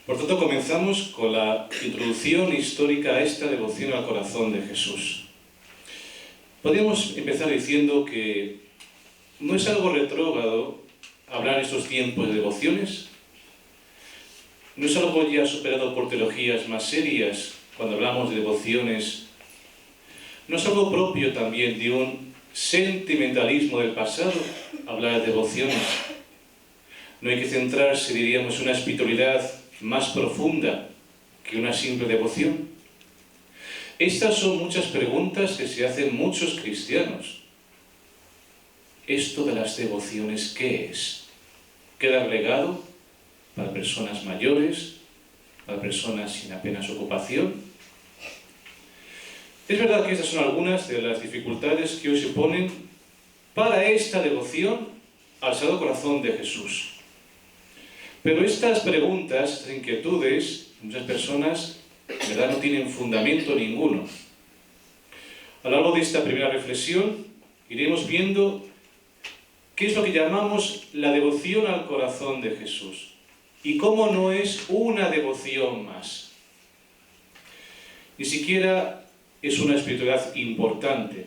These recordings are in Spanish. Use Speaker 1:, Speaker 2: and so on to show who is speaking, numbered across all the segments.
Speaker 1: Por tanto, comenzamos con la introducción histórica a esta devoción al corazón de Jesús. Podríamos empezar diciendo que no es algo retrógrado hablar en estos tiempos de devociones. No es algo ya superado por teologías más serias cuando hablamos de devociones. No es algo propio también de un sentimentalismo del pasado hablar de devociones. No hay que centrarse, diríamos, en una espiritualidad más profunda que una simple devoción. Estas son muchas preguntas que se hacen muchos cristianos. ¿Esto de las devociones qué es? ¿Queda relegado para personas mayores, para personas sin apenas ocupación? Es verdad que estas son algunas de las dificultades que hoy se ponen para esta devoción al Sagrado Corazón de Jesús. Pero estas preguntas, estas inquietudes, muchas personas, en verdad, no tienen fundamento ninguno. A lo largo de esta primera reflexión, iremos viendo qué es lo que llamamos la devoción al corazón de Jesús y cómo no es una devoción más. Ni siquiera es una espiritualidad importante.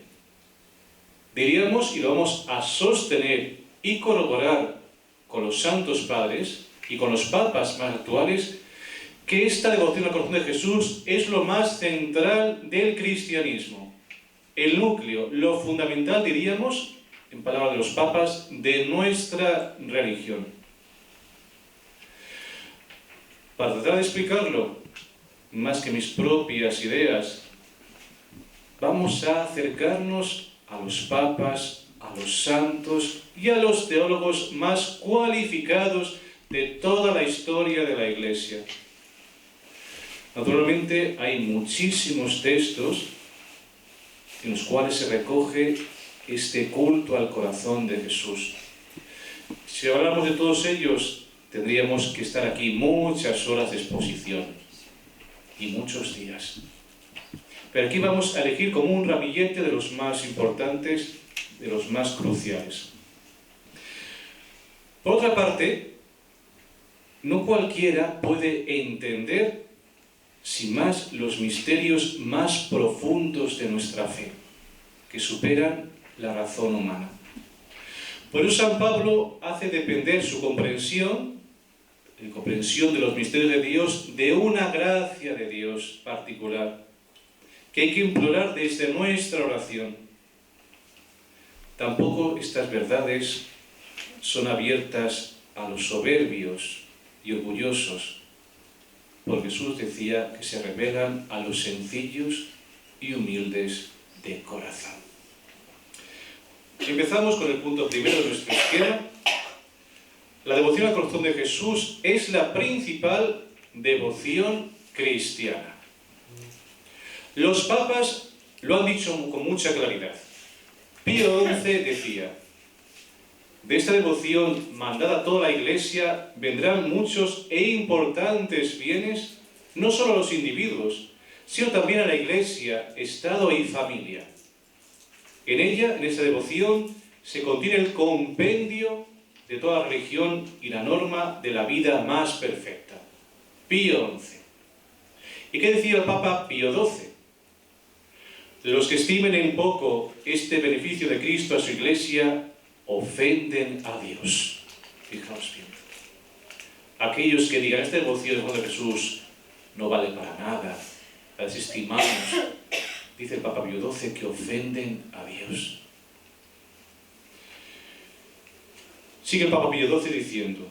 Speaker 1: Diríamos, y lo vamos a sostener y corroborar con los santos padres y con los papas más actuales, que esta devoción al corazón de Jesús es lo más central del cristianismo. El núcleo, lo fundamental, diríamos, en palabras de los papas, de nuestra religión. Para tratar de explicarlo, más que mis propias ideas, vamos a acercarnos a los papas, a los santos y a los teólogos más cualificados de toda la historia de la Iglesia. Naturalmente hay muchísimos textos en los cuales se recoge este culto al corazón de Jesús. Si hablamos de todos ellos, tendríamos que estar aquí muchas horas de exposición y muchos días. Pero aquí vamos a elegir como un ramillete de los más importantes, de los más cruciales. Por otra parte, no cualquiera puede entender sin más los misterios más profundos de nuestra fe, que superan la razón humana. Por eso San Pablo hace depender su comprensión, la comprensión de los misterios de Dios, de una gracia de Dios particular, que hay que implorar desde nuestra oración. Tampoco estas verdades son abiertas a los soberbios y orgullosos, porque Jesús decía que se revelan a los sencillos y humildes de corazón. Empezamos con el punto primero de nuestro esquema. La devoción al corazón de Jesús es la principal devoción cristiana. Los papas lo han dicho con mucha claridad. Pío XI decía: de esta devoción mandada a toda la Iglesia vendrán muchos e importantes bienes, no solo a los individuos, sino también a la Iglesia, Estado y familia. En ella, en esta devoción, se contiene el compendio de toda la religión y la norma de la vida más perfecta. Pío XI. ¿Y qué decía el Papa Pío XII? Los que estimen en poco este beneficio de Cristo a su Iglesia ofenden a Dios. Fijaos bien. Aquellos que digan esta devoción de Jesús no vale para nada, la desestimamos, dice el Papa Pío XII, que ofenden a Dios. Sigue el Papa Pío XII diciendo: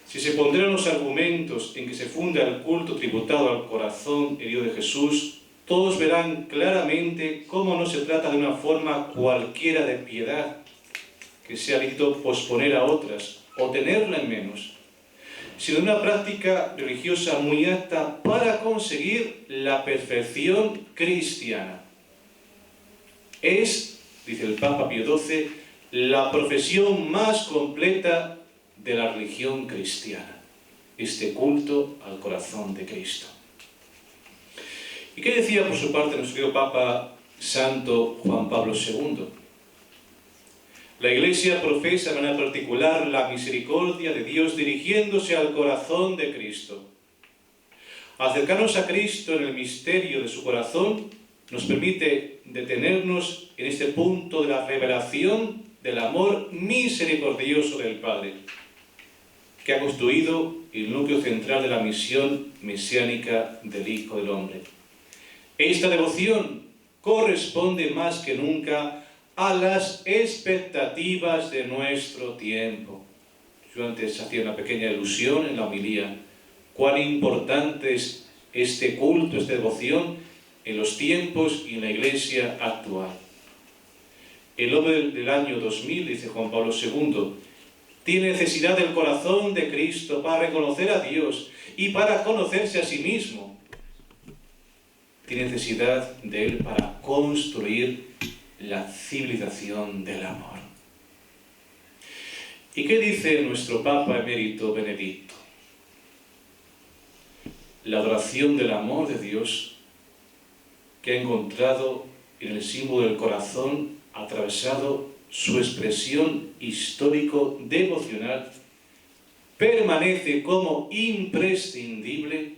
Speaker 1: si se pondrán los argumentos en que se funda el culto tributado al corazón herido de Jesús, todos verán claramente cómo no se trata de una forma cualquiera de piedad, que sea lícito posponer a otras o tenerla en menos, sino de una práctica religiosa muy apta para conseguir la perfección cristiana. Es, dice el Papa Pío XII, la profesión más completa de la religión cristiana, este culto al corazón de Cristo. ¿Y qué decía por su parte nuestro querido Papa Santo Juan Pablo II? La Iglesia profesa de manera particular la misericordia de Dios dirigiéndose al corazón de Cristo. Acercarnos a Cristo en el misterio de su corazón nos permite detenernos en este punto de la revelación del amor misericordioso del Padre, que ha constituido el núcleo central de la misión mesiánica del Hijo del Hombre. Esta devoción corresponde más que nunca a las expectativas de nuestro tiempo. Yo antes hacía una pequeña alusión en la homilía. Cuán importante es este culto, esta devoción en los tiempos y en la Iglesia actual. El hombre del año 2000, dice Juan Pablo II, tiene necesidad del corazón de Cristo para reconocer a Dios y para conocerse a sí mismo. Tiene necesidad de Él para construir la civilización del amor. ¿Y qué dice nuestro Papa emérito Benedicto? La adoración del amor de Dios que ha encontrado en el símbolo del corazón atravesado su expresión histórico-devocional permanece como imprescindible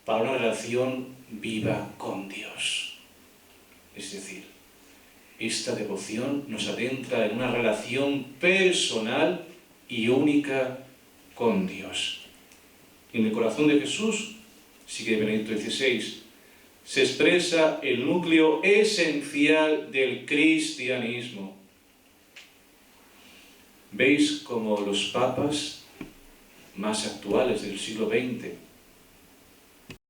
Speaker 1: para una relación viva con Dios. Es decir, esta devoción nos adentra en una relación personal y única con Dios. En el corazón de Jesús, sigue Benedicto XVI, se expresa el núcleo esencial del cristianismo. ¿Veis cómo los papas más actuales del siglo XX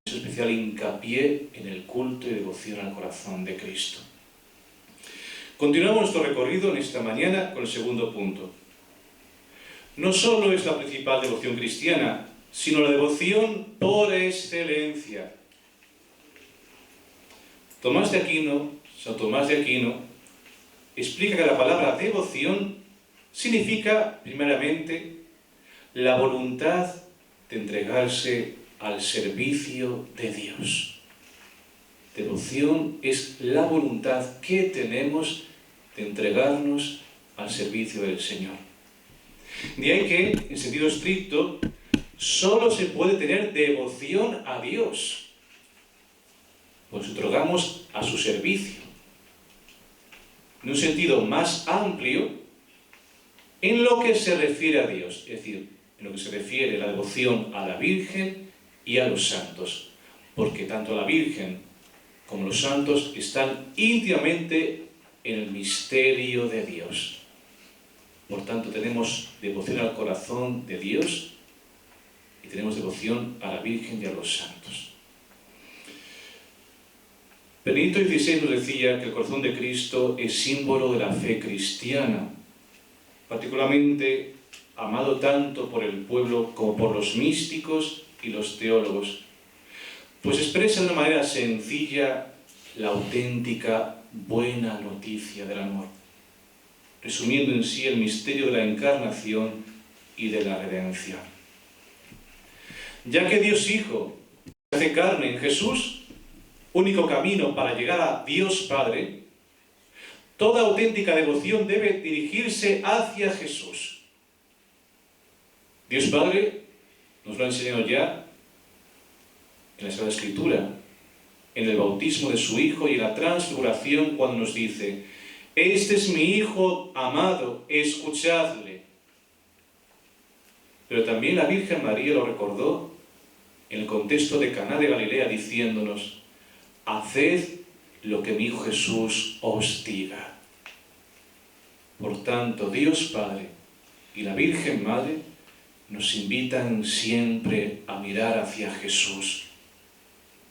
Speaker 1: hacen especial hincapié en el culto y devoción al corazón de Cristo? Continuamos nuestro recorrido en esta mañana con el segundo punto. No solo es la principal devoción cristiana, sino la devoción por excelencia. San Tomás de Aquino, explica que la palabra devoción significa, primeramente, la voluntad de entregarse al servicio de Dios. Devoción es la voluntad que tenemos de entregarnos al servicio del Señor. De ahí que, en sentido estricto, solo se puede tener devoción a Dios, pues nos entregamos a su servicio. En un sentido más amplio, en lo que se refiere a Dios, es decir, en lo que se refiere a la devoción a la Virgen y a los santos, porque tanto la Virgen como los santos están íntimamente en el misterio de Dios. Por tanto, tenemos devoción al corazón de Dios y tenemos devoción a la Virgen y a los santos. Benedicto XVI nos decía que el corazón de Cristo es símbolo de la fe cristiana, particularmente amado tanto por el pueblo como por los místicos y los teólogos, pues expresa de una manera sencilla la auténtica buena noticia del amor, resumiendo en sí el misterio de la encarnación y de la redención. Ya que Dios Hijo se hace carne en Jesús, único camino para llegar a Dios Padre, toda auténtica devoción debe dirigirse hacia Jesús. Dios Padre nos lo ha enseñado ya en la Sagrada Escritura, en el bautismo de su Hijo y en la transfiguración, cuando nos dice: este es mi Hijo amado, escuchadle. Pero también la Virgen María lo recordó en el contexto de Caná de Galilea, diciéndonos: haced lo que mi Hijo Jesús os diga. Por tanto, Dios Padre y la Virgen Madre nos invitan siempre a mirar hacia Jesús.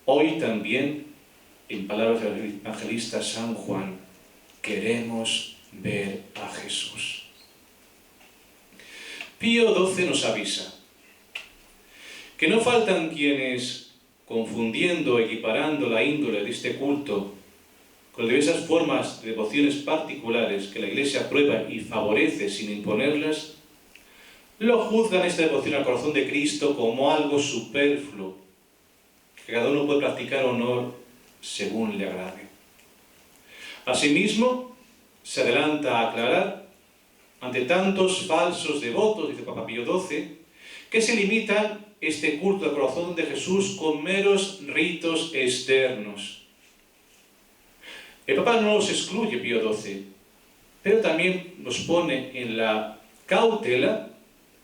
Speaker 1: Hoy también, en palabras del evangelista San Juan, queremos ver a Jesús. Pío XII nos avisa que no faltan quienes, confundiendo, equiparando la índole de este culto con diversas formas de devociones particulares que la Iglesia aprueba y favorece sin imponerlas, lo juzgan esta devoción al corazón de Cristo como algo superfluo, que cada uno puede practicar honor según le agrade. Asimismo, se adelanta a aclarar, ante tantos falsos devotos, dice Papa Pío XII, que se limitan este culto al corazón de Jesús con meros ritos externos. El Papa no los excluye, Pío XII, pero también nos pone en la cautela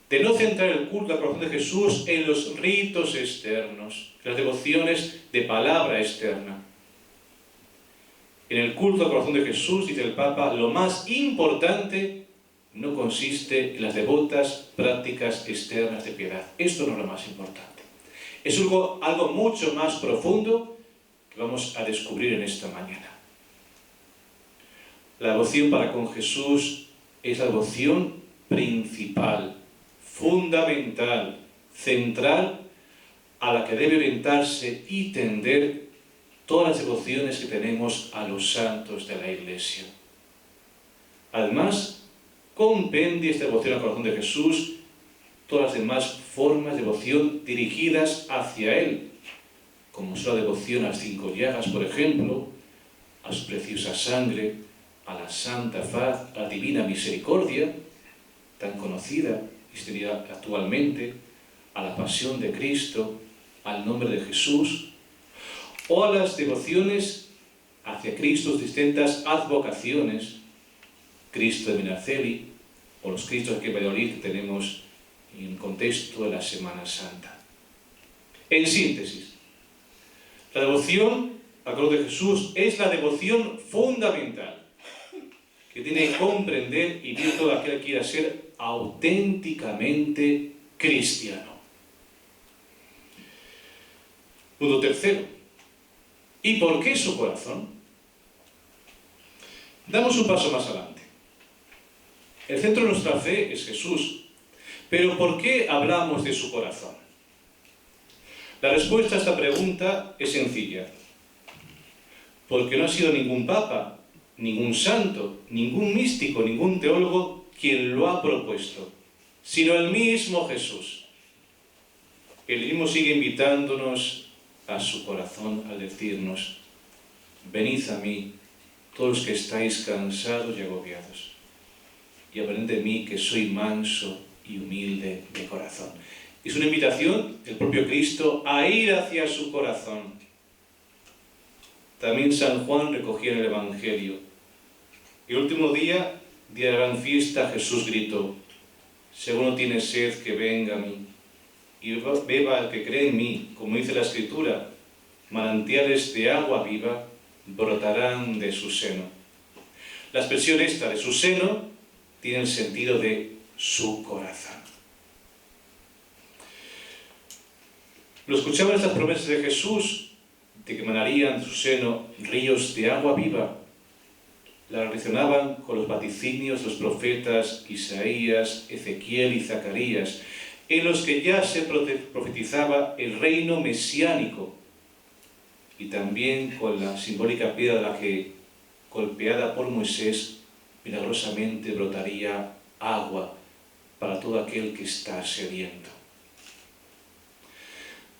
Speaker 1: de no centrar el culto al corazón de Jesús en los ritos externos, en las devociones de palabra externa. En el culto al corazón de Jesús, dice el Papa, lo más importante no consiste en las devotas prácticas externas de piedad. Esto no es lo más importante. Es algo mucho más profundo que vamos a descubrir en esta mañana. La devoción para con Jesús es la devoción principal, fundamental, central, a la que debe orientarse y tender todas las devociones que tenemos a los santos de la Iglesia. Además, compendia esta devoción al corazón de Jesús todas las demás formas de devoción dirigidas hacia Él, como es la devoción a las 5 llagas, por ejemplo, a su preciosa sangre, a la santa faz, a la divina misericordia, tan conocida actualmente, a la pasión de Cristo, al nombre de Jesús, o a las devociones hacia Cristo, distintas advocaciones, Cristo de Minaceli, o los Cristos aquí en Valladolid que tenemos en contexto de la Semana Santa. En síntesis, la devoción al corazón de Jesús es la devoción fundamental que tiene que comprender y vivir todo aquel que quiera ser auténticamente cristiano. Punto tercero. ¿Y por qué su corazón? Damos un paso más adelante. El centro de nuestra fe es Jesús. Pero ¿por qué hablamos de su corazón? La respuesta a esta pregunta es sencilla. Porque no ha sido ningún papa, ningún santo, ningún místico, ningún teólogo quien lo ha propuesto, sino el mismo Jesús. Él mismo sigue invitándonos a su corazón al decirnos: venid a mí, todos los que estáis cansados y agobiados, y aprended de mí, que soy manso y humilde de corazón. Es una invitación del propio Cristo a ir hacia su corazón. También San Juan recogía en el Evangelio: el último día de la gran fiesta, Jesús gritó: si alguno tiene sed, que venga a mí, y beba el que cree en mí, como dice la Escritura, manantiales de agua viva brotarán de su seno. La expresión esta de su seno tiene el sentido de su corazón. Lo escuchaban estas promesas de Jesús, de que emanarían de su seno ríos de agua viva. La relacionaban con los vaticinios de los profetas Isaías, Ezequiel y Zacarías, en los que ya se profetizaba el reino mesiánico, y también con la simbólica piedra de la que, golpeada por Moisés, milagrosamente brotaría agua para todo aquel que está sediento.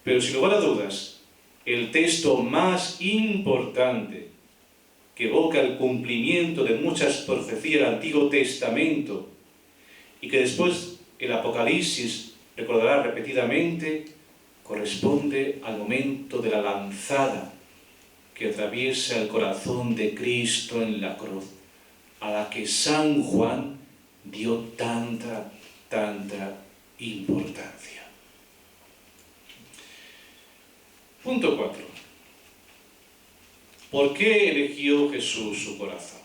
Speaker 1: Pero sin lugar a dudas, el texto más importante que evoca el cumplimiento de muchas profecías del Antiguo Testamento y que después el Apocalipsis recordará repetidamente, corresponde al momento de la lanzada que atraviesa el corazón de Cristo en la cruz, a la que San Juan dio tanta importancia. Punto 4. ¿Por qué eligió Jesús su corazón?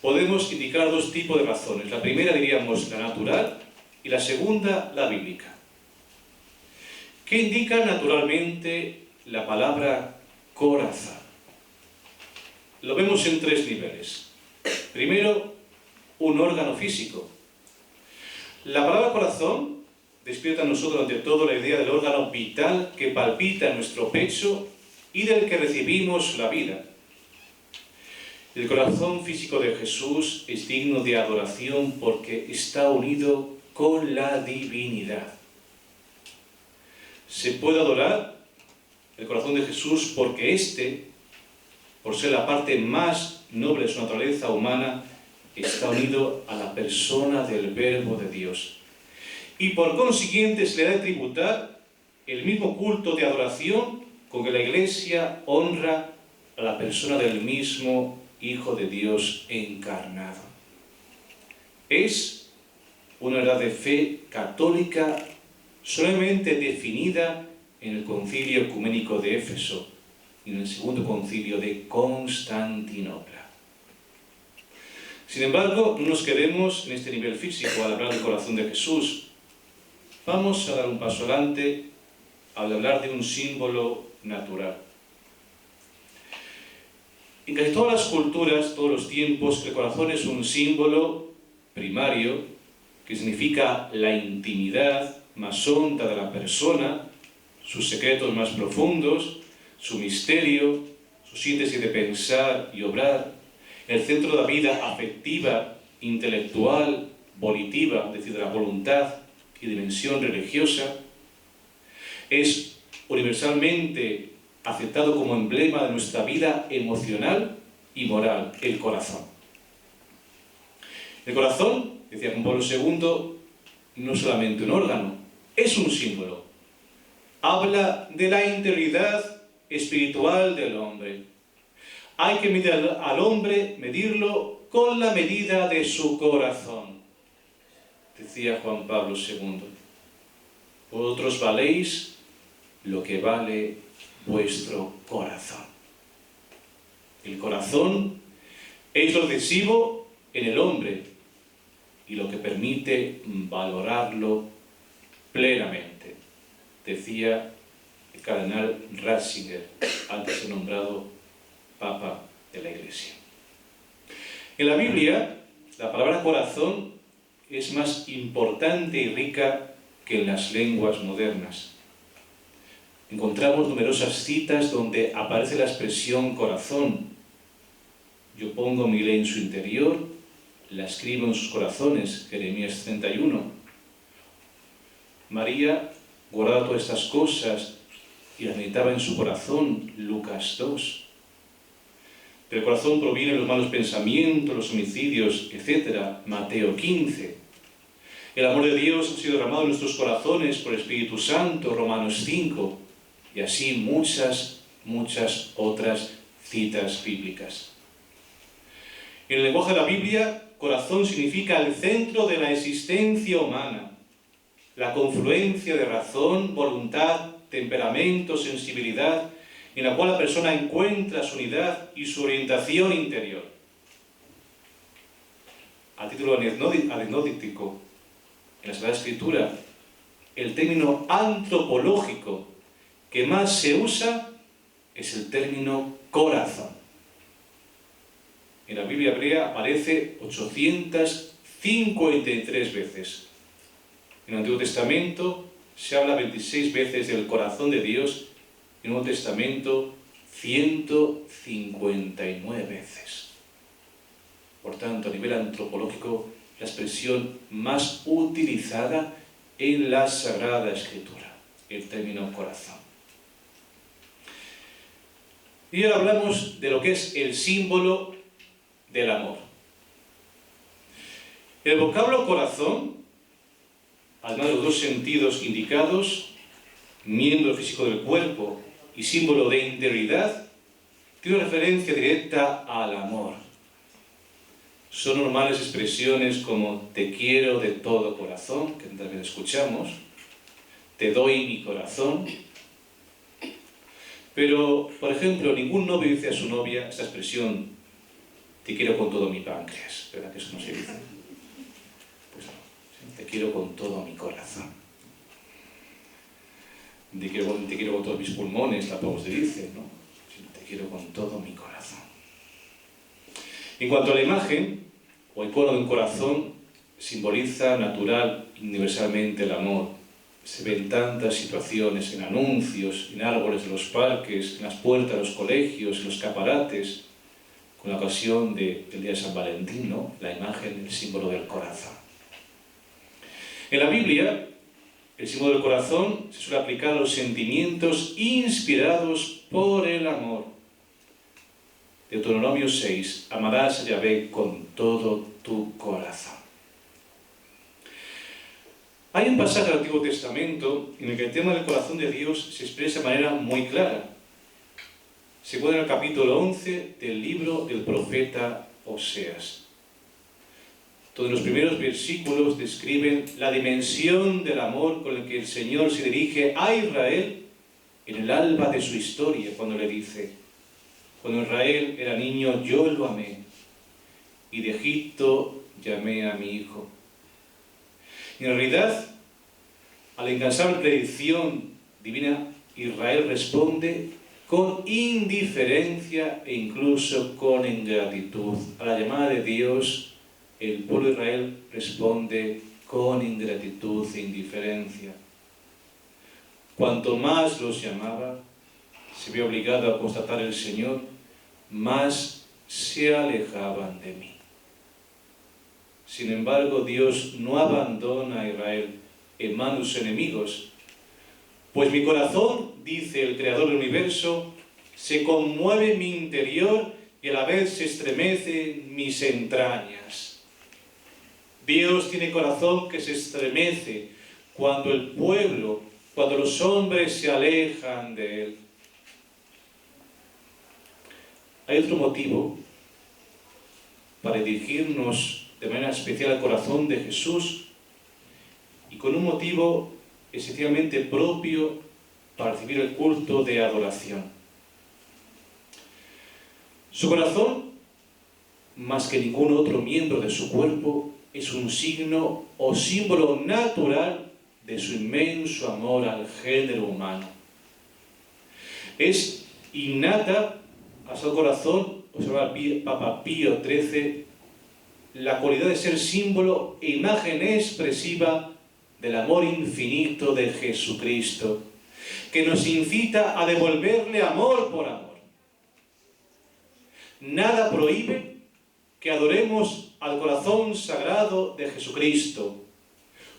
Speaker 1: Podemos indicar dos tipos de razones. La primera, diríamos, la natural, y la segunda, la bíblica. ¿Qué indica naturalmente la palabra corazón? Lo vemos en 3 niveles. Primero, un órgano físico. La palabra corazón despierta en nosotros ante todo la idea del órgano vital que palpita en nuestro pecho y del que recibimos la vida. El corazón físico de Jesús es digno de adoración porque está unido con la divinidad. Se puede adorar el corazón de Jesús porque éste, por ser la parte más noble de su naturaleza humana, está unido a la persona del Verbo de Dios. y por consiguiente se le ha de tributar el mismo culto de adoración con que la Iglesia honra a la persona del mismo Hijo de Dios encarnado. Es una verdad de fe católica solemnemente definida en el Concilio Ecuménico de Éfeso y en el Segundo Concilio de Constantinopla. Sin embargo, no nos quedemos en este nivel físico al hablar del corazón de Jesús. Vamos a dar un paso adelante al hablar de un símbolo natural. En casi todas las culturas, todos los tiempos, el corazón es un símbolo primario que significa la intimidad más honda de la persona, sus secretos más profundos, su misterio, su síntesis de pensar y obrar, el centro de la vida afectiva, intelectual, volitiva, es decir, de la voluntad y dimensión religiosa. Es universalmente aceptado como emblema de nuestra vida emocional y moral, el corazón. El corazón, decía Juan Pablo II, no es solamente un órgano, es un símbolo. Habla de la integridad espiritual del hombre. Hay que medir al hombre, medirlo con la medida de su corazón, decía Juan Pablo II. Vosotros valéis lo que vale vuestro corazón. El corazón es lo decisivo en el hombre y lo que permite valorarlo plenamente, decía el cardenal Ratzinger, antes nombrado Papa de la Iglesia. En la Biblia, la palabra corazón es más importante y rica que en las lenguas modernas. Encontramos numerosas citas donde aparece la expresión corazón. Yo pongo mi ley en su interior, la escribo en sus corazones, Jeremías 31. María guardaba todas estas cosas y las meditaba en su corazón, Lucas 2. Del corazón provienen los malos pensamientos, los homicidios, etc., Mateo 15. El amor de Dios ha sido derramado en nuestros corazones por el Espíritu Santo, Romanos 5. Y así muchas otras citas bíblicas. En el lenguaje de la Biblia, corazón significa el centro de la existencia humana, la confluencia de razón, voluntad, temperamento, sensibilidad, en la cual la persona encuentra su unidad y su orientación interior. A título anecdótico, en la Sagrada Escritura, el término antropológico que más se usa es el término corazón. En la Biblia hebrea aparece 853 veces. En el Antiguo Testamento se habla 26 veces del corazón de Dios, y en el Nuevo Testamento 159 veces. Por tanto, a nivel antropológico, la expresión más utilizada en la Sagrada Escritura, el término corazón. Y ahora hablamos de lo que es el símbolo del amor. El vocablo corazón, además de los dos sentidos indicados, miembro físico del cuerpo y símbolo de integridad, tiene una referencia directa al amor. Son normales expresiones como te quiero de todo corazón, que también escuchamos, te doy mi corazón. Pero, por ejemplo, ningún novio dice a su novia esta expresión, te quiero con todo mi páncreas, ¿verdad que eso no se dice? Pues no, te quiero con todo mi corazón. Te quiero con todos mis pulmones, tampoco se dice, ¿no? Te quiero con todo mi corazón. En cuanto a la imagen, o icono de un corazón, simboliza natural y universalmente el amor. Se ven tantas situaciones en anuncios, en árboles de los parques, en las puertas de los colegios, en los escaparates, con la ocasión del día de San Valentín, ¿no? La imagen, el símbolo del corazón. En la Biblia, el símbolo del corazón se suele aplicar a los sentimientos inspirados por el amor. Deuteronomio 6, amarás a Yahvé con todo tu corazón. Hay un pasaje del Antiguo Testamento en el que el tema del corazón de Dios se expresa de manera muy clara. Se encuentra en el capítulo 11 del libro del profeta Oseas. Todos los primeros versículos describen la dimensión del amor con el que el Señor se dirige a Israel en el alba de su historia, cuando le dice: cuando Israel era niño yo lo amé, y de Egipto llamé a mi hijo. Y en realidad, a la incansable predicción divina, Israel responde con indiferencia e incluso con ingratitud. A la llamada de Dios, el pueblo de Israel responde con ingratitud e indiferencia. Cuanto más los llamaba, se vio obligado a constatar el Señor, más se alejaban de mí. Sin embargo, Dios no abandona a Israel en manos de sus enemigos, pues mi corazón, dice el Creador del universo, se conmueve en mi interior y a la vez se estremece en mis entrañas. Dios tiene corazón que se estremece cuando el pueblo, cuando los hombres se alejan de Él. Hay otro motivo para dirigirnos de manera especial al corazón de Jesús, y con un motivo esencialmente propio para recibir el culto de adoración. Su corazón, más que ningún otro miembro de su cuerpo, es un signo o símbolo natural de su inmenso amor al género humano. Es innata a su corazón, observa el Papa Pío XIII, la cualidad de ser símbolo e imagen expresiva del amor infinito de Jesucristo, que nos incita a devolverle amor por amor. Nada prohíbe que adoremos al corazón sagrado de Jesucristo,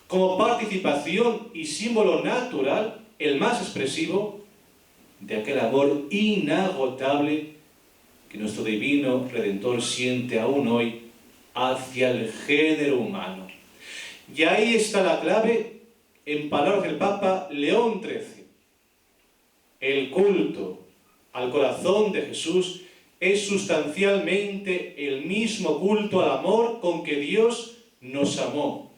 Speaker 1: como participación y símbolo natural, el más expresivo, de aquel amor inagotable que nuestro divino Redentor siente aún hoy hacia el género humano. Y ahí está la clave, en palabras del Papa León XIII. El culto al corazón de Jesús es sustancialmente el mismo culto al amor con que Dios nos amó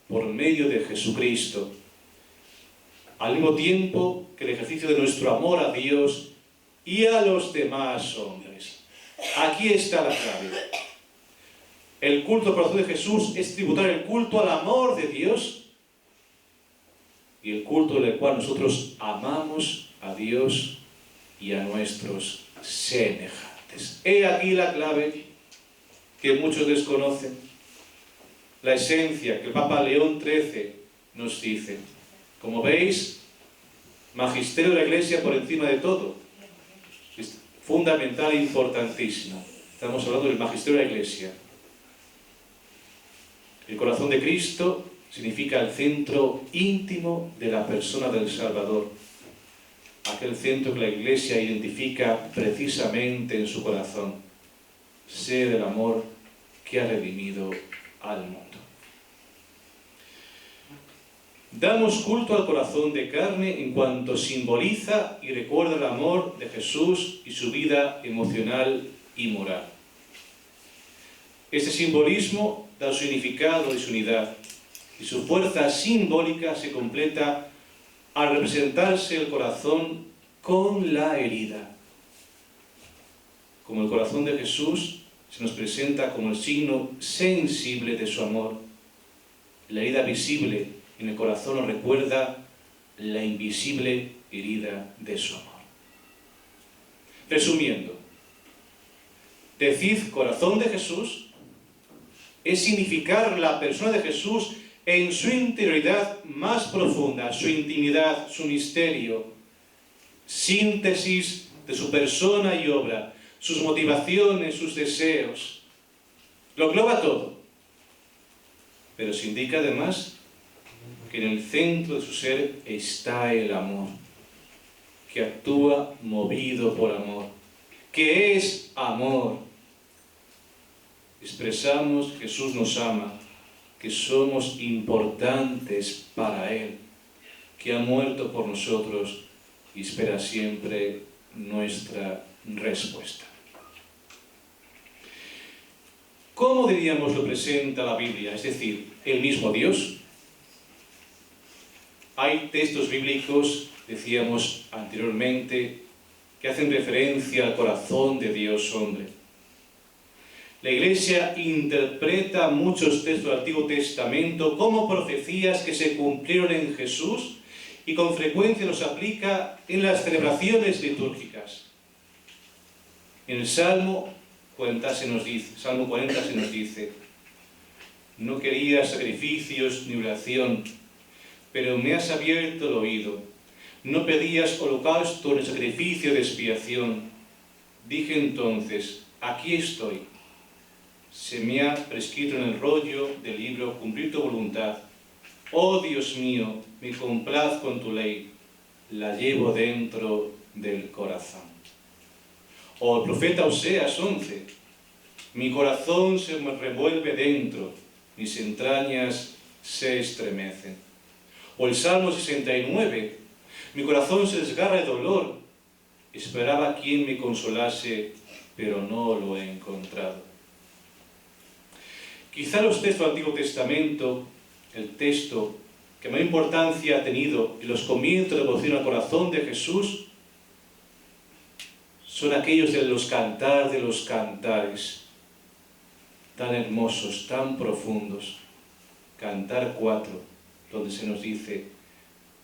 Speaker 1: por medio de Jesucristo, al mismo tiempo que el ejercicio de nuestro amor a Dios y a los demás hombres. Aquí está la clave. El culto al corazón de Jesús es tributar el culto al amor de Dios y el culto en el cual nosotros amamos a Dios y a nuestros semejantes. He aquí la clave que muchos desconocen, la esencia que el Papa León XIII nos dice. Como veis, magisterio de la Iglesia por encima de todo. Es fundamental e importantísimo. Estamos hablando del magisterio de la Iglesia. El corazón de Cristo significa el centro íntimo de la persona del Salvador. Aquel centro que la Iglesia identifica precisamente en su corazón. Ser el amor que ha redimido al mundo. Damos culto al corazón de carne en cuanto simboliza y recuerda el amor de Jesús y su vida emocional y moral. Este simbolismo da su significado y su unidad, y su fuerza simbólica se completa al representarse el corazón con la herida. Como el corazón de Jesús se nos presenta como el signo sensible de su amor, la herida visible en el corazón nos recuerda la invisible herida de su amor. Resumiendo, decir corazón de Jesús es significar la persona de Jesús en su interioridad más profunda, su intimidad, su misterio, síntesis de su persona y obra, sus motivaciones, sus deseos. Lo engloba todo, pero se indica además que en el centro de su ser está el amor, que actúa movido por amor, que es amor. Expresamos Jesús nos ama, que somos importantes para Él, que ha muerto por nosotros y espera siempre nuestra respuesta. ¿Cómo diríamos lo presenta la Biblia? Es decir, el mismo Dios. Hay textos bíblicos, decíamos anteriormente, que hacen referencia al corazón de Dios hombre. La Iglesia interpreta muchos textos del Antiguo Testamento como profecías que se cumplieron en Jesús y con frecuencia los aplica en las celebraciones litúrgicas. En el Salmo 40 se nos dice: no quería sacrificios ni oración, pero me has abierto el oído. No pedías holocausto ni sacrificio de expiación. Dije entonces: aquí estoy. Se me ha prescrito en el rollo del libro cumplir tu voluntad. Oh Dios mío, me complazco en tu ley, la llevo dentro del corazón. O el profeta Oseas 11: mi corazón se me revuelve dentro, mis entrañas se estremecen. O el Salmo 69: mi corazón se desgarra de dolor, esperaba quien me consolase, pero no lo he encontrado. Quizá los textos del Antiguo Testamento, el texto que más importancia ha tenido en los comienzos de la devoción al corazón de Jesús, son aquellos de los cantar de los cantares, tan hermosos, tan profundos. Cantar 4, donde se nos dice: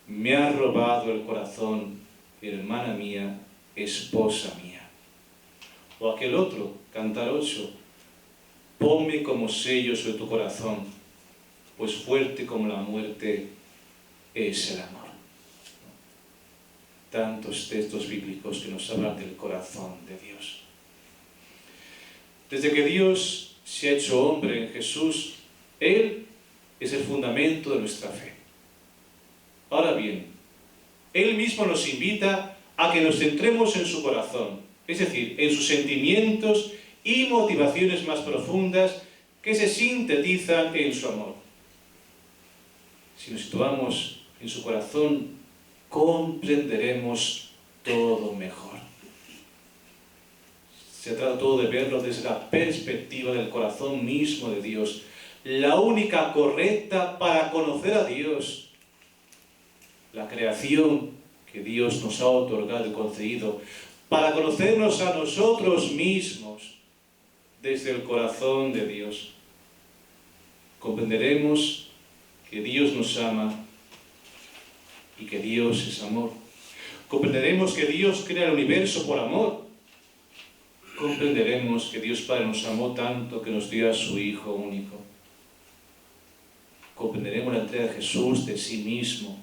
Speaker 1: me ha robado el corazón, hermana mía, esposa mía. O aquel otro, Cantar 8, ponme como sello sobre tu corazón, pues fuerte como la muerte es el amor. Tantos textos bíblicos que nos hablan del corazón de Dios. Desde que Dios se ha hecho hombre en Jesús, Él es el fundamento de nuestra fe. Ahora bien, Él mismo nos invita a que nos centremos en su corazón, es decir, en sus sentimientos y motivaciones más profundas que se sintetizan en su amor. Si nos situamos en su corazón, comprenderemos todo mejor. Se trata todo de verlo desde la perspectiva del corazón mismo de Dios, la única correcta para conocer a Dios, la creación que Dios nos ha otorgado y concedido, para conocernos a nosotros mismos desde el corazón de Dios. Comprenderemos que Dios nos ama y que Dios es amor. Comprenderemos que Dios crea el universo por amor. Comprenderemos que Dios Padre nos amó tanto que nos dio a su Hijo único. Comprenderemos la entrega de Jesús de sí mismo.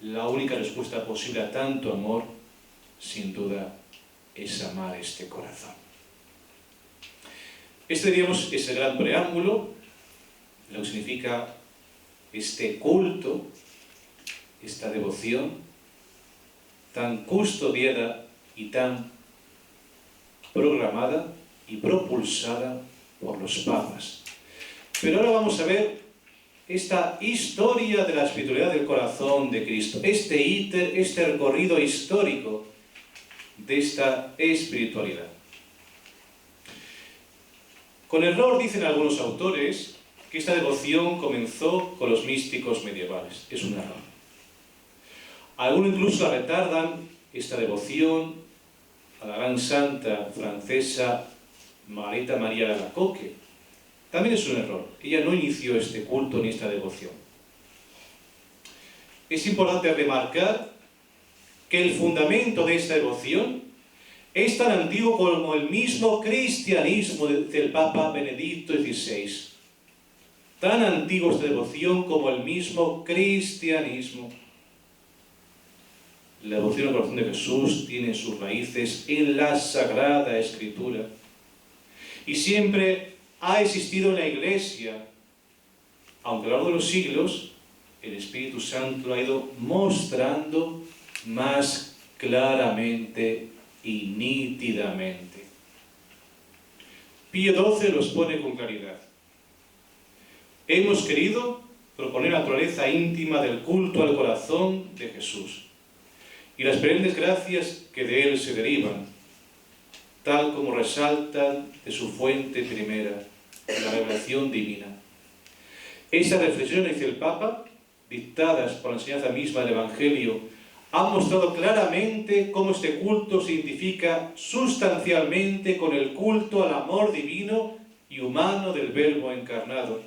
Speaker 1: La única respuesta posible a tanto amor, sin duda, es amar este corazón. Este, diríamos, es el gran preámbulo, lo que significa este culto, esta devoción, tan custodiada y tan programada y propulsada por los papas. Pero ahora vamos a ver esta historia de la espiritualidad del corazón de Cristo, este recorrido histórico de esta espiritualidad. Con error dicen algunos autores que esta devoción comenzó con los místicos medievales. Es un error. Algunos incluso retardan esta devoción a la gran santa francesa Margarita María de Alacoque. También es un error. Ella no inició este culto ni esta devoción. Es importante remarcar que el fundamento de esta devoción es tan antiguo como el mismo cristianismo del Papa Benedicto XVI. Tan antigua esta devoción como el mismo cristianismo. La devoción al corazón de Jesús tiene sus raíces en la Sagrada Escritura. Y siempre ha existido en la Iglesia, aunque a lo largo de los siglos el Espíritu Santo lo ha ido mostrando más claramente y nítidamente. Pío XII los pone con claridad. hemos querido proponer la naturaleza íntima del culto al corazón de Jesús y las perennes gracias que de él se derivan, tal como resaltan de su fuente primera, la revelación divina. Esas reflexiones, dice el Papa, dictadas por la enseñanza misma del Evangelio, han mostrado claramente cómo este culto se identifica sustancialmente con el culto al amor divino y humano del Verbo encarnado,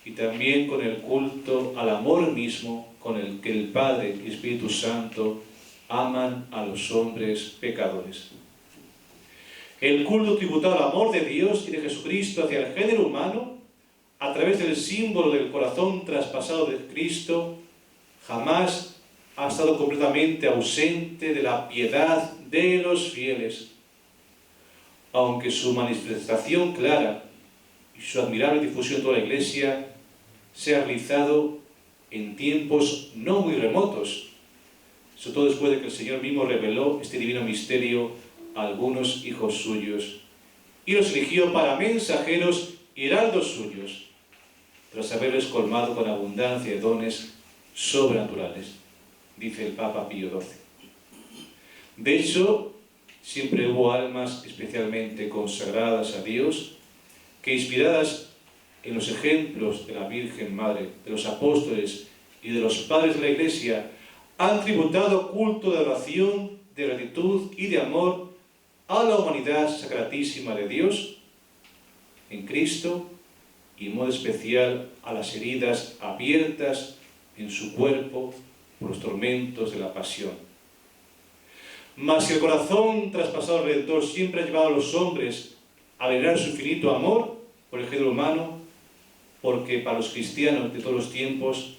Speaker 1: y también con el culto al amor mismo con el que el Padre y Espíritu Santo aman a los hombres pecadores. El culto tributado al amor de Dios y de Jesucristo hacia el género humano, a través del símbolo del corazón traspasado de Cristo, jamás ha estado completamente ausente de la piedad de los fieles, aunque su manifestación clara y su admirable difusión en toda la Iglesia se ha realizado en tiempos no muy remotos, sobre todo después de que el Señor mismo reveló este divino misterio a algunos hijos suyos y los eligió para mensajeros y heraldos suyos, tras haberles colmado con abundancia de dones sobrenaturales, dice el Papa Pío XII. De hecho, siempre hubo almas especialmente consagradas a Dios, que inspiradas en los ejemplos de la Virgen Madre, de los apóstoles y de los padres de la Iglesia, han tributado culto de oración, de gratitud y de amor a la humanidad sacratísima de Dios en Cristo, y en modo especial a las heridas abiertas en su cuerpo por los tormentos de la pasión. Mas si el corazón traspasado al Redentor siempre ha llevado a los hombres a venerar su infinito amor por el género humano, porque para los cristianos de todos los tiempos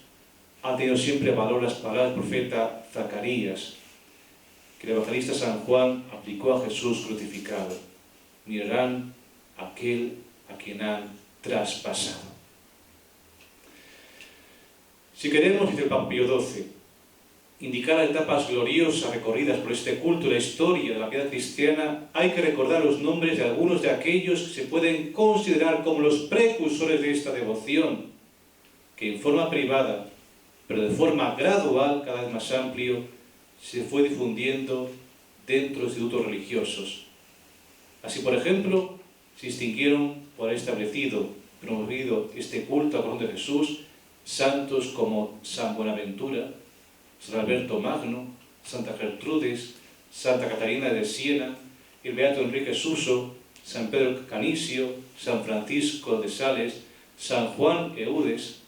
Speaker 1: han tenido siempre valor las palabras del profeta Zacarías, que el evangelista San Juan aplicó a Jesús crucificado: mirarán a aquel a quien han traspasado. Si queremos, dice el Papa Pío XII, indicar etapas gloriosas recorridas por este culto y la historia de la piedad cristiana, hay que recordar los nombres de algunos de aquellos que se pueden considerar como los precursores de esta devoción, que en forma privada, pero de forma gradual, cada vez más amplio, se fue difundiendo dentro de institutos religiosos. Así, por ejemplo, se distinguieron por haber promovido este culto al corazón de Jesús santos como San Buenaventura, San Alberto Magno, Santa Gertrudis, Santa Catarina de Siena, el beato Enrique Suso, San Pedro Canisio, San Francisco de Sales, San Juan Eudes,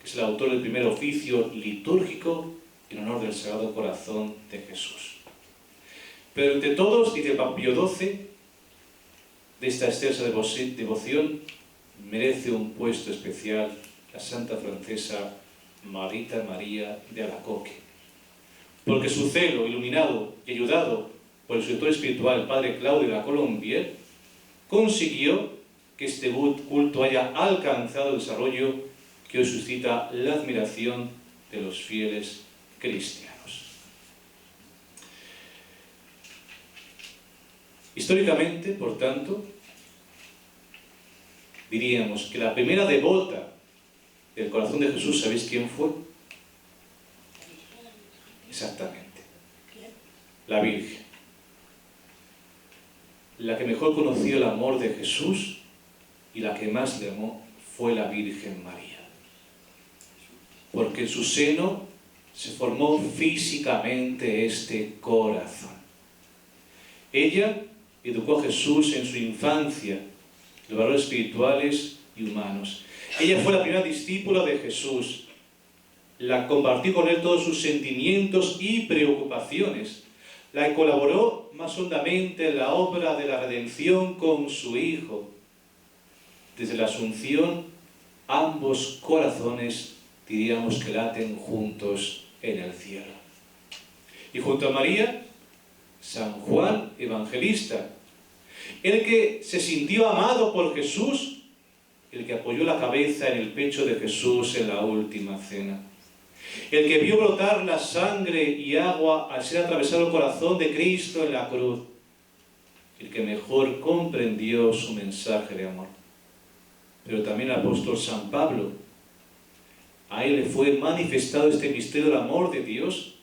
Speaker 1: que es el autor del primer oficio litúrgico en honor del Sagrado Corazón de Jesús. Pero entre todos, dice el Papa Pío XII, de esta extensa devoción merece un puesto especial la santa francesa Marita María de Alacoque, porque su celo, iluminado y ayudado por el sucesor espiritual, el padre Claudio de la Colombier, consiguió que este culto haya alcanzado el desarrollo que hoy suscita la admiración de los fieles cristianos. Históricamente, por tanto, diríamos que la primera devota del corazón de Jesús, ¿sabéis quién fue? Exactamente, la Virgen. La que mejor conoció el amor de Jesús y la que más le amó fue la Virgen María. Porque en su seno se formó físicamente este corazón. Ella educó a Jesús en su infancia, los valores espirituales y humanos. Ella fue la primera discípula de Jesús. La compartió con él todos sus sentimientos y preocupaciones. La que colaboró más hondamente en la obra de la redención con su Hijo. Desde la Asunción, ambos corazones diríamos que laten juntos en el cielo. Y junto a María, San Juan Evangelista, el que se sintió amado por Jesús, el que apoyó la cabeza en el pecho de Jesús en la última cena, el que vio brotar la sangre y agua al ser atravesado el corazón de Cristo en la cruz, el que mejor comprendió su mensaje de amor. pero también el apóstol San Pablo. A él le fue manifestado este misterio del amor de Dios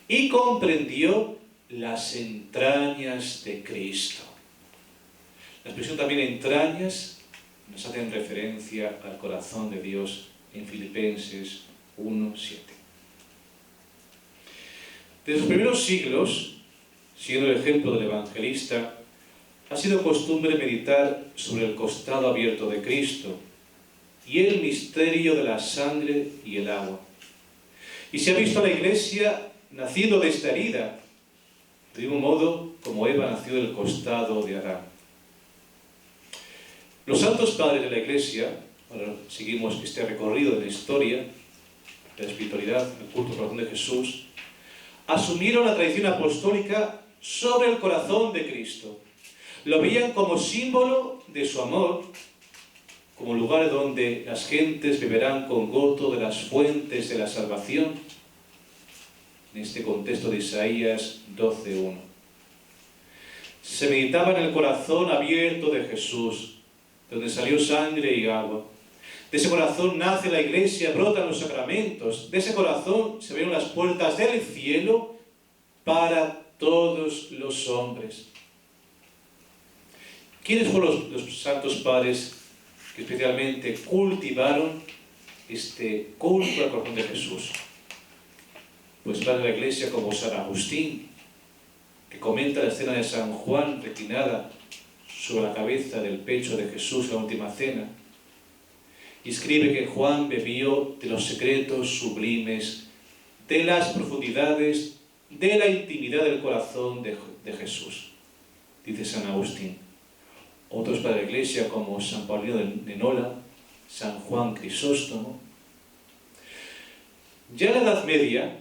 Speaker 1: y comprendió las entrañas de Cristo. La expresión también entrañas nos hace referencia al corazón de Dios en Filipenses 1:7. Desde los primeros siglos, siguiendo el ejemplo del evangelista, ha sido costumbre meditar sobre el costado abierto de Cristo y el misterio de la sangre y el agua. Y se ha visto a la Iglesia naciendo de esta herida, de un modo como Eva nació del costado de Adán. Los santos padres de la Iglesia, ahora seguimos este recorrido de la historia, de la espiritualidad, el culto al corazón de Jesús, asumieron la tradición apostólica sobre el corazón de Cristo. Lo veían como símbolo de su amor, como lugar donde las gentes beberán con gozo de las fuentes de la salvación, en este contexto de Isaías 12:1. Se meditaba en el corazón abierto de Jesús, de donde salió sangre y agua. De ese corazón nace la Iglesia, brotan los sacramentos. De ese corazón se abrieron las puertas del cielo para todos los hombres. ¿Quiénes fueron los santos padres que especialmente cultivaron este culto al corazón de Jesús? Pues padre de la Iglesia como San Agustín, que comenta la escena de San Juan reclinada sobre la cabeza del pecho de Jesús en la última cena, y escribe que Juan bebió de los secretos sublimes, de las profundidades, de la intimidad del corazón de Jesús, dice San Agustín. Otros padres de la Iglesia como San Paulino de Nola, San Juan Crisóstomo. Ya en la Edad Media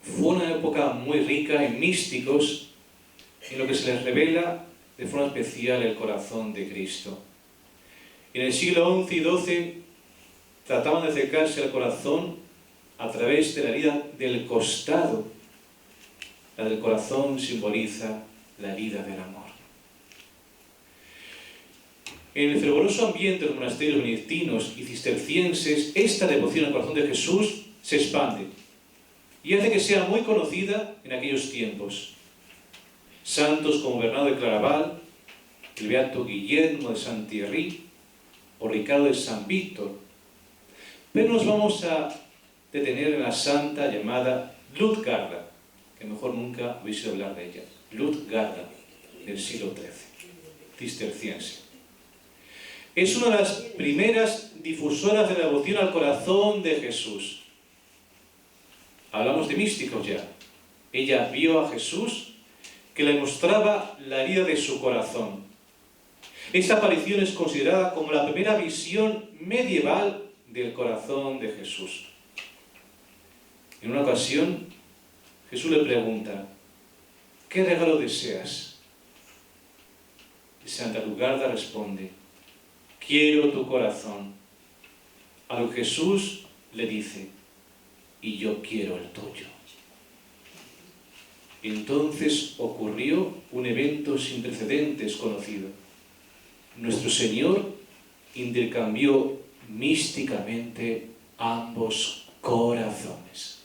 Speaker 1: fue una época muy rica en místicos, en lo que se les revela de forma especial el corazón de Cristo. En el siglo XI y XII trataban de acercarse al corazón a través de la herida del costado. La del corazón simboliza la herida del amor. En el fervoroso ambiente de los monasterios benedictinos y cistercienses, esta devoción al corazón de Jesús se expande y hace que sea muy conocida en aquellos tiempos. Santos como Bernardo de Claraval, el beato Guillermo de Saint-Thierry o Ricardo de San Víctor. Pero nos vamos a detener en la santa llamada Lutgarda, que mejor nunca habéis oído hablar de ella. Lutgarda, del siglo XIII, cisterciense. Es una de las primeras difusoras de la devoción al corazón de Jesús. Hablamos de místicos ya. Ella vio a Jesús que le mostraba la herida de su corazón. Esta aparición es considerada como la primera visión medieval del corazón de Jesús. En una ocasión, Jesús le pregunta: ¿qué regalo deseas? Y Santa Lutgarda responde: quiero tu corazón. A lo que Jesús le dice: y yo quiero el tuyo. Entonces ocurrió un evento sin precedentes conocido. Nuestro Señor intercambió místicamente ambos corazones.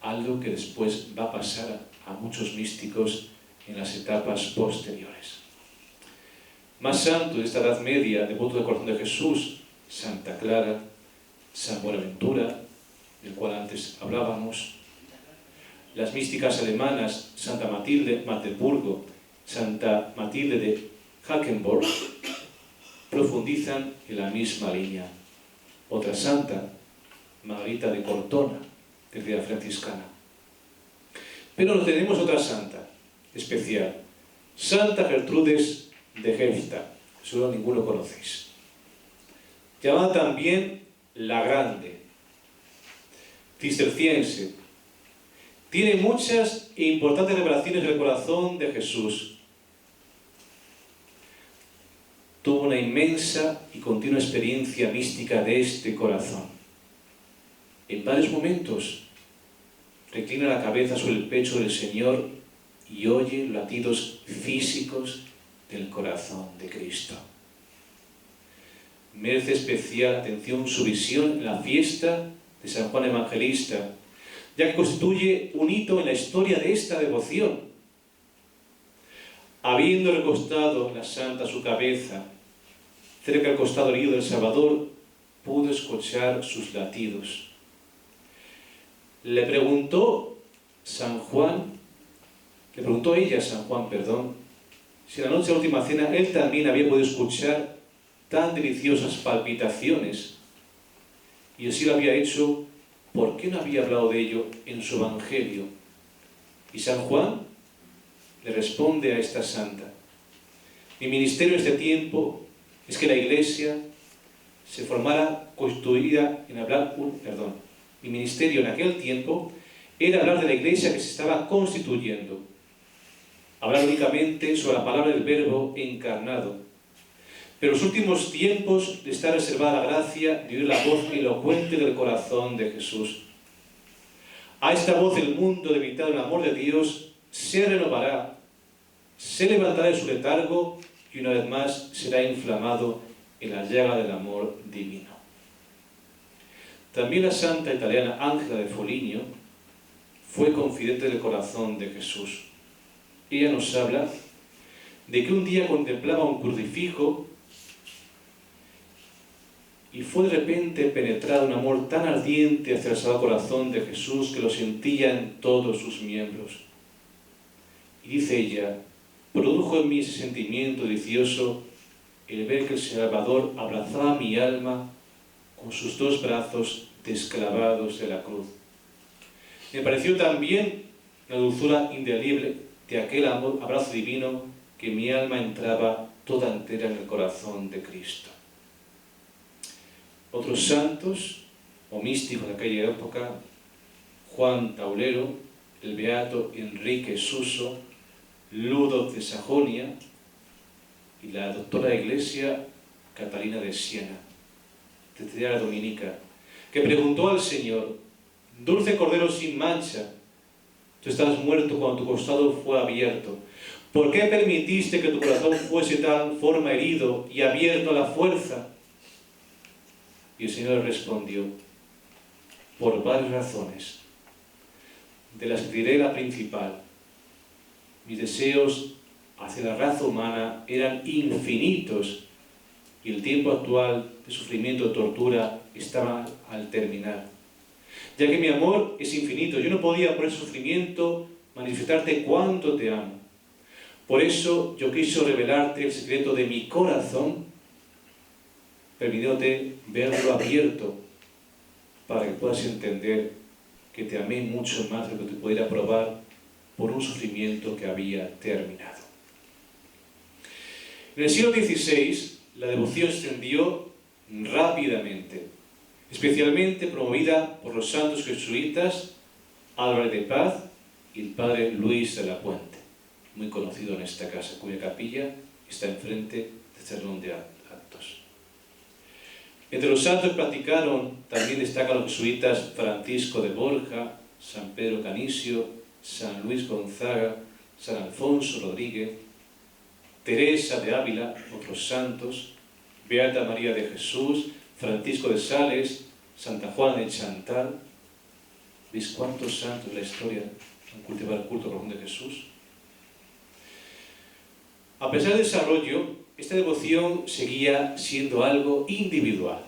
Speaker 1: Algo que después va a pasar a muchos místicos en las etapas posteriores. Más santos de esta Edad Media, devotos del corazón de Jesús, Santa Clara, San Buenaventura, del cual antes hablábamos, las místicas alemanas, Santa Matilde de Magdeburgo, Santa Matilde de Hackenborg, profundizan en la misma línea. Otra santa, Margarita de Cortona, desde la franciscana. Pero nos tenemos otra santa especial, Santa Gertrudes de Helfta, solo ninguno conocéis. Llamada también la Grande, cisterciense. Tiene muchas e importantes revelaciones del corazón de Jesús. Tuvo una inmensa y continua experiencia mística de este corazón. En varios momentos reclina la cabeza sobre el pecho del Señor y oye latidos físicos del corazón de Cristo. Merece especial atención su visión en la fiesta de San Juan Evangelista, ya que constituye un hito en la historia de esta devoción. Habiendo recostado la santa su cabeza cerca del costado herido del Salvador, pudo escuchar sus latidos. Le preguntó ella a San Juan, si en la noche de la última cena él también había podido escuchar tan deliciosas palpitaciones, y así lo había hecho, ¿por qué no había hablado de ello en su Evangelio? Y San Juan le responde a esta santa: mi ministerio en este tiempo es que la Iglesia se formara constituida en mi ministerio en aquel tiempo era hablar de la Iglesia que se estaba constituyendo, hablar únicamente sobre la palabra del Verbo encarnado. Pero en los últimos tiempos le está reservada la gracia de oír la voz elocuente del corazón de Jesús. A esta voz el mundo debilitado en el amor de Dios se renovará, se levantará de su letargo y una vez más será inflamado en la llaga del amor divino. También la santa italiana Ángela de Foligno fue confidente del corazón de Jesús. Ella nos habla de que un día contemplaba un crucifijo y fue de repente penetrado un amor tan ardiente hacia el Sagrado Corazón de Jesús que lo sentía en todos sus miembros. Y dice ella, produjo en mí ese sentimiento delicioso el ver que el Salvador abrazaba mi alma con sus dos brazos desclavados de la cruz. Me pareció también la dulzura indeleble de aquel abrazo divino que mi alma entraba toda entera en el corazón de Cristo. Otros santos o místicos de aquella época, Juan Taulero, el beato Enrique Suso, Ludo de Sajonia y la doctora de Iglesia Catalina de Siena, terciaria dominica, que preguntó al Señor: dulce Cordero sin mancha, tú estabas muerto cuando tu costado fue abierto. ¿Por qué permitiste que tu corazón fuese de tal forma herido y abierto a la fuerza? Y el Señor le respondió: por varias razones, de las que diré la principal. Mis deseos hacia la raza humana eran infinitos y el tiempo actual de sufrimiento y tortura estaba al terminar. Ya que mi amor es infinito, yo no podía por ese sufrimiento manifestarte cuánto te amo. Por eso yo quise revelarte el secreto de mi corazón, permitiéndote verlo abierto, para que puedas entender que te amé mucho más de lo que te pudiera probar por un sufrimiento que había terminado. En el siglo XVI, la devoción se extendió rápidamente, especialmente promovida por los santos jesuitas Álvarez de Paz y el padre Luis de la Puente, muy conocido en esta casa, cuya capilla está enfrente del salón de actos. Entre los santos que practicaron también destacan los jesuitas Francisco de Borja, San Pedro Canisio, San Luis Gonzaga, San Alfonso Rodríguez, Teresa de Ávila, otros santos, Beata María de Jesús, Francisco de Sales, Santa Juana de Chantal. ¿Veis cuántos santos de la historia han cultivado el culto corazón de Jesús? A pesar del desarrollo, esta devoción seguía siendo algo individual.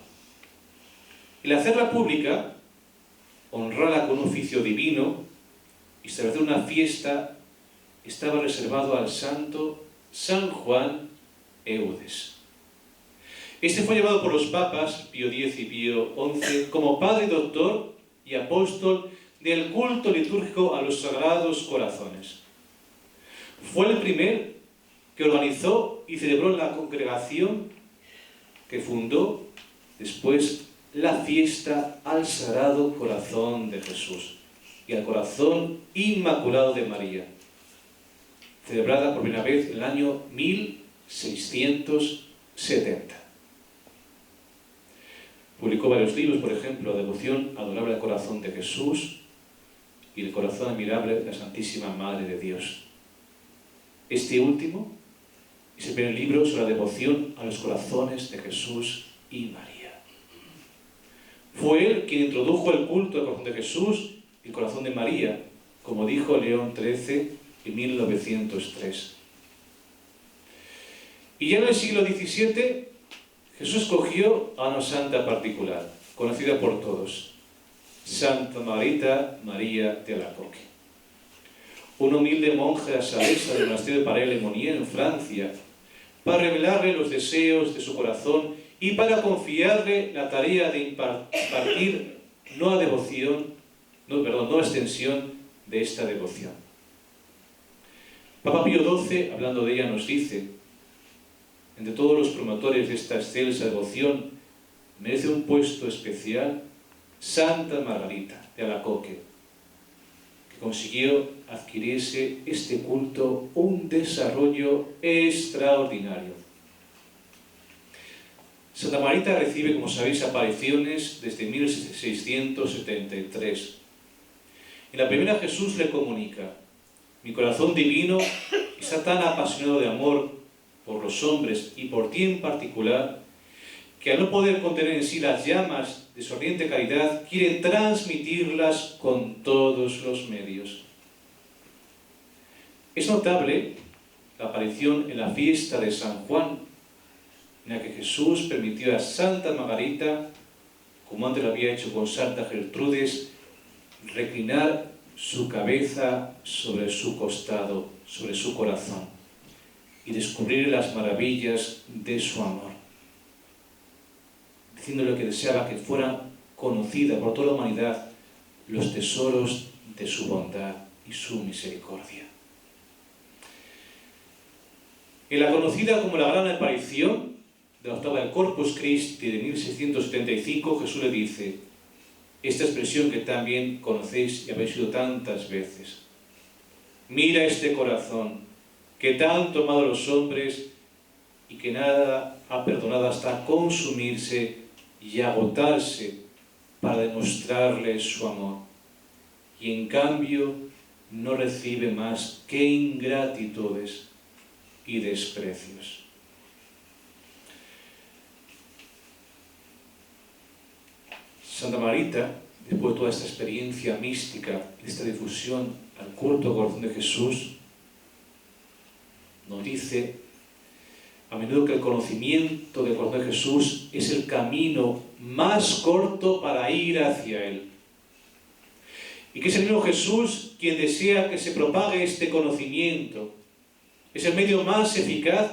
Speaker 1: El hacerla pública, honrarla con un oficio divino y establecer una fiesta, estaba reservado al santo San Juan Eudes. Este fue llevado por los papas Pío X y Pío XI como padre, doctor y apóstol del culto litúrgico a los sagrados corazones. Fue el primer que organizó y celebró la congregación que fundó después la fiesta al Sagrado Corazón de Jesús y al Corazón Inmaculado de María, celebrada por primera vez en el año 1670. Publicó varios libros, por ejemplo, La devoción adorable al Corazón de Jesús y El corazón admirable de la Santísima Madre de Dios. Este último es el primer libro sobre la devoción a los corazones de Jesús y María. Fue él quien introdujo el culto al corazón de Jesús y el corazón de María, como dijo León XIII en 1903. Y ya en el siglo XVII, Jesús escogió a una santa particular, conocida por todos, Santa Margarita María de Alacoque. Una humilde monja salesa del monasterio de Paray-le-Monier en Francia, para revelarle los deseos de su corazón y para confiarle la tarea de impartir nueva extensión de esta devoción. Papa Pío XII, hablando de ella, nos dice: entre todos los promotores de esta excelsa devoción, merece un puesto especial Santa Margarita de Alacoque, que consiguió adquirirse este culto un desarrollo extraordinario. Santa Margarita recibe, como sabéis, apariciones desde 1673. En la primera Jesús le comunica: mi corazón divino está tan apasionado de amor por los hombres y por ti en particular, que al no poder contener en sí las llamas de su ardiente caridad, quiere transmitirlas con todos los medios. Es notable la aparición en la fiesta de San Juan, en la que Jesús permitió a Santa Margarita, como antes lo había hecho con Santa Gertrudes, reclinar su cabeza sobre su costado, sobre su corazón, y descubrir las maravillas de su amor, diciéndole que deseaba que fuera conocida por toda la humanidad los tesoros de su bondad y su misericordia. En la conocida como la gran aparición de la octava del Corpus Christi de 1675, Jesús le dice esta expresión que también conocéis y habéis oído tantas veces: mira este corazón que tanto ha amado a los hombres y que nada ha perdonado hasta consumirse y agotarse para demostrarles su amor, y en cambio no recibe más que ingratitudes y desprecios. Santa Margarita, después de toda esta experiencia mística, esta difusión al culto al corazón de Jesús, nos dice a menudo que el conocimiento del corazón de Jesús es el camino más corto para ir hacia Él. Y que es el mismo Jesús quien desea que se propague este conocimiento. Es el medio más eficaz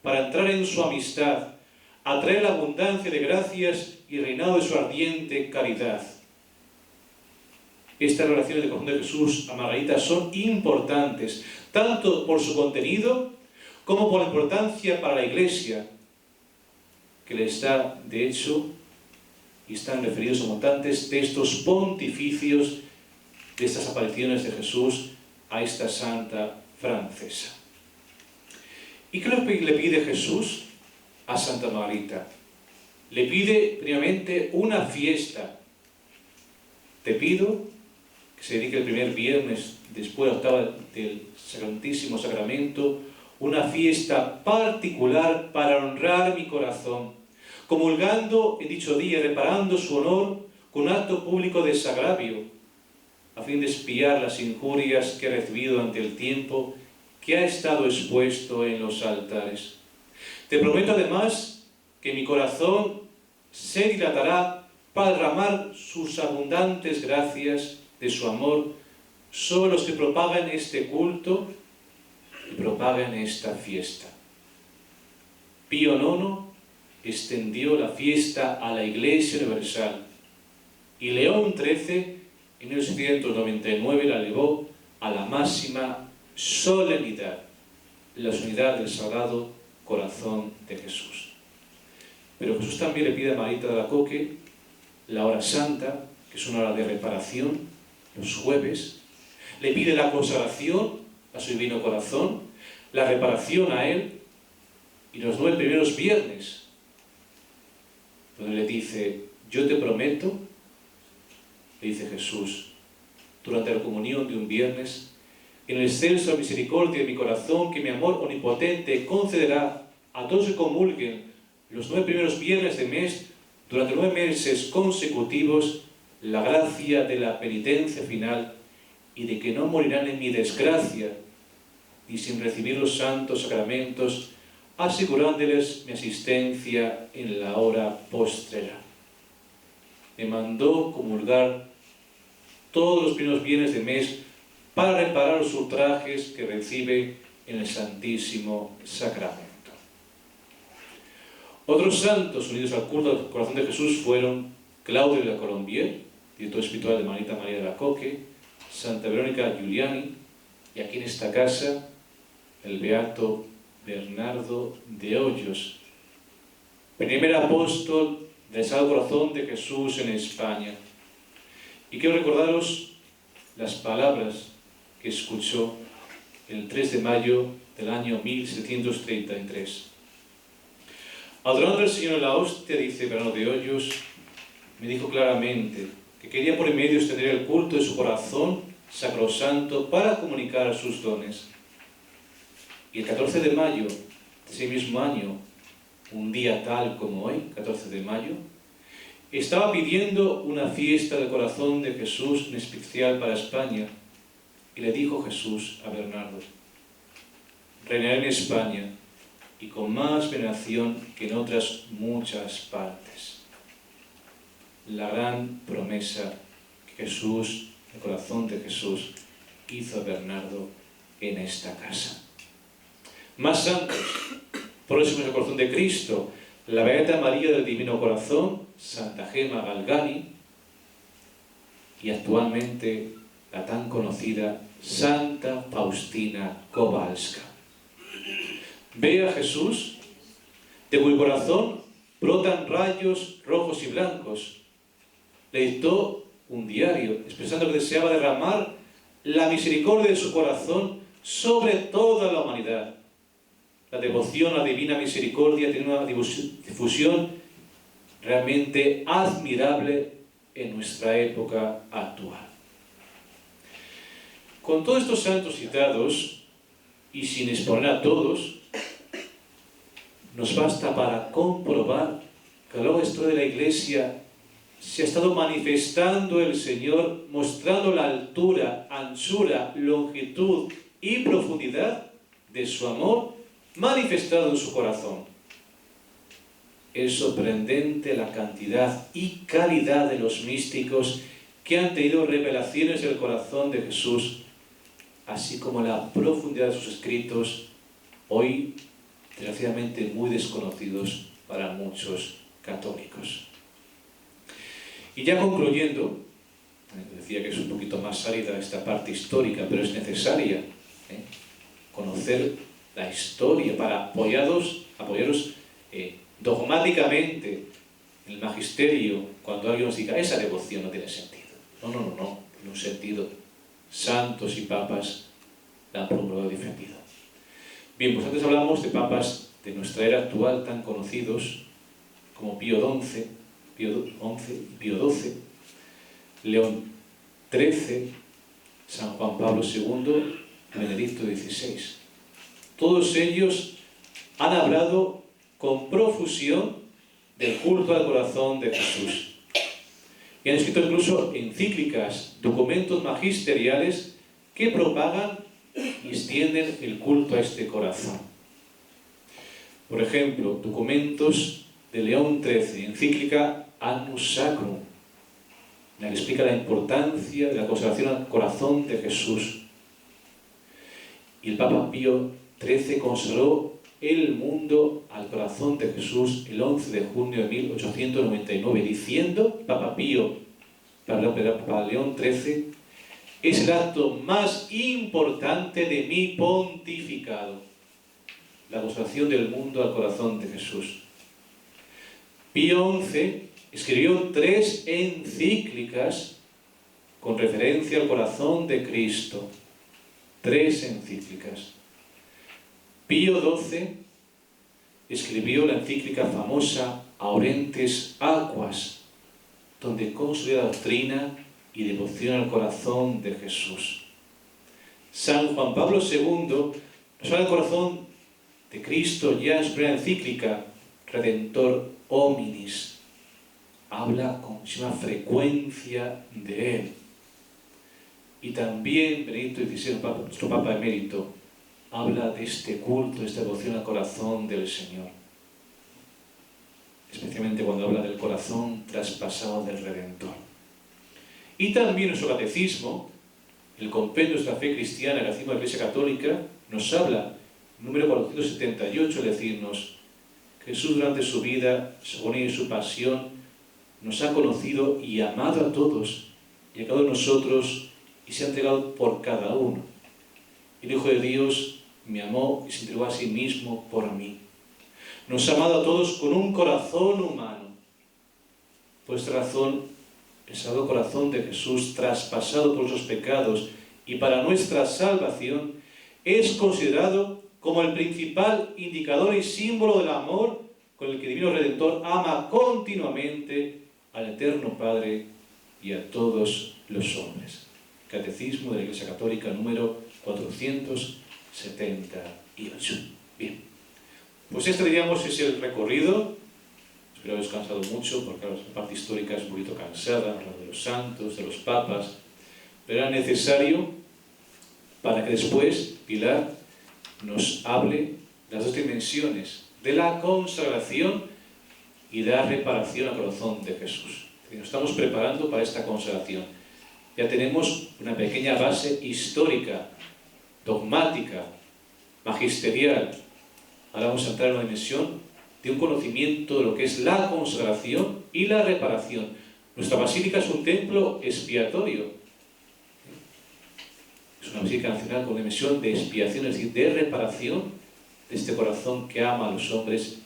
Speaker 1: para entrar en su amistad, atraer la abundancia de gracias y reinado de su ardiente caridad. Estas relaciones de corazón de Jesús a Margarita son importantes, tanto por su contenido como por la importancia para la Iglesia, que les da, de hecho, y están referidos a montantes textos pontificios de estas apariciones de Jesús a esta santa francesa. ¿Y qué le pide Jesús a Santa Margarita? Le pide, primeramente, una fiesta. Te pido que se dedique el primer viernes, después de la octava del Santísimo Sacramento, una fiesta particular para honrar mi corazón, comulgando en dicho día, reparando su honor con un acto público de desagravio, a fin de expiar las injurias que he recibido durante el tiempo que ha estado expuesto en los altares. Te prometo además que mi corazón se dilatará para derramar sus abundantes gracias de su amor sobre los que propagan este culto y propagan esta fiesta. Pío IX extendió la fiesta a la Iglesia Universal y León XIII en 1799 la elevó a la máxima solemnidad, la solemnidad del Sagrado Corazón de Jesús. Pero Jesús también le pide a Margarita de Alacoque la hora santa, que es una hora de reparación, los jueves. Le pide la consagración a su divino corazón, la reparación a Él, y los 9 primeros viernes, donde le dice: yo te prometo, le dice Jesús, durante la comunión de un viernes, en el exceso de la misericordia de mi corazón, que mi amor omnipotente concederá a todos que comulguen los 9 primeros viernes de mes, durante 9 meses consecutivos, la gracia de la penitencia final y de que no morirán en mi desgracia y sin recibir los santos sacramentos, asegurándoles mi asistencia en la hora postrera. Me mandó comulgar todos los primeros viernes de mes para reparar los ultrajes que recibe en el Santísimo Sacramento. Otros santos unidos al culto del corazón de Jesús fueron Claudio de la Colombier, director espiritual de Margarita María de la Coque, Santa Verónica Giuliani, y aquí en esta casa, el beato Bernardo de Hoyos, primer apóstol del Sagrado Corazón de Jesús en España. Y quiero recordaros las palabras que escuchó el 3 de mayo del año 1733. Adorando al Señor en la hostia, dice Bernardo de Hoyos, me dijo claramente que quería por en medio extender el culto de su corazón sacrosanto para comunicar sus dones. Y el 14 de mayo de ese mismo año, un día tal como hoy, 14 de mayo, estaba pidiendo una fiesta del corazón de Jesús en especial para España, y le dijo Jesús a Bernardo, reinaré en España y con más veneración que en otras muchas partes. La gran promesa que Jesús, el corazón de Jesús, hizo a Bernardo en esta casa. Más santos, próximos al corazón de Cristo, la Beata María del Divino Corazón, Santa Gema Galgani, y actualmente la tan conocida Santa Faustina Kowalska. Ve a Jesús, de cuyo corazón brotan rayos rojos y blancos. Le dictó un diario, expresando que deseaba derramar la misericordia de su corazón sobre toda la humanidad. La devoción a la divina misericordia tiene una difusión realmente admirable en nuestra época actual. Con todos estos santos citados, y sin exponer a todos, nos basta para comprobar que a lo largo de la historia de la Iglesia se ha estado manifestando el Señor, mostrando la altura, anchura, longitud y profundidad de su amor manifestado en su corazón. Es sorprendente la cantidad y calidad de los místicos que han tenido revelaciones del corazón de Jesús, así como la profundidad de sus escritos, hoy desgraciadamente muy desconocidos para muchos católicos. Y ya concluyendo, decía que es un poquito más árida esta parte histórica, pero es necesaria conocer la historia para apoyaros dogmáticamente en el magisterio cuando alguien nos diga esa devoción no tiene sentido. No, tiene un sentido. Santos y papas la han procurado y defendido. Bien, pues antes hablamos de papas de nuestra era actual tan conocidos como Pío XI, Pío XII, León XIII, San Juan Pablo II y Benedicto XVI. Todos ellos han hablado con profusión del culto al corazón de Jesús. Y han escrito incluso encíclicas, documentos magisteriales que propagan y extienden el culto a este corazón. Por ejemplo, documentos de León XIII, encíclica Annus Sacrum, en la que explica la importancia de la consagración al corazón de Jesús. Y el Papa Pío XIII consagró el mundo al corazón de Jesús el 11 de junio de 1899, diciendo, Papa León XIII, es el acto más importante de mi pontificado, la consagración del mundo al corazón de Jesús. Pío XI escribió 3 encíclicas con referencia al corazón de Cristo. 3 encíclicas. Pío XII escribió la encíclica famosa Aurentes Aquas, donde consolida doctrina y devoción al corazón de Jesús. San Juan Pablo II nos habla del corazón de Cristo ya en su primera encíclica Redentor hominis, habla con muchísima frecuencia de Él. Y también Benedicto XVI, nuestro Papa emérito, habla de este culto, de esta devoción al corazón del Señor. Especialmente cuando habla del corazón traspasado del Redentor. Y también nuestro catecismo, el compendio de nuestra fe cristiana, el catecismo de la Iglesia Católica, nos habla, número 478, decirnos: Jesús durante su vida, su agonía y su pasión, nos ha conocido y amado a todos, y a cada uno de nosotros, y se ha entregado por cada uno. El Hijo de Dios me amó y se entregó a sí mismo por mí. Nos ha amado a todos con un corazón humano. Por esta razón, el Sagrado Corazón de Jesús, traspasado por nuestros pecados y para nuestra salvación, es considerado como el principal indicador y símbolo del amor con el que el Divino Redentor ama continuamente al Eterno Padre y a todos los hombres. Catecismo de la Iglesia Católica número 478. Bien, pues este, diríamos, es el recorrido. Espero haber descansado mucho, porque claro, la parte histórica es un poquito cansada, hablar de los santos, de los papas, pero era necesario para que después Pilar nos hable de las dos dimensiones de la consagración y de la reparación al corazón de Jesús. Nos estamos preparando para esta consagración. Ya tenemos una pequeña base histórica, dogmática, magisterial. Ahora vamos a entrar en una dimensión de un conocimiento de lo que es la consagración y la reparación. Nuestra basílica es un templo expiatorio. Es una basílica nacional con una dimensión de expiación, es decir, de reparación de este corazón que ama a los hombres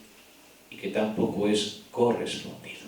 Speaker 1: y que tampoco es correspondido.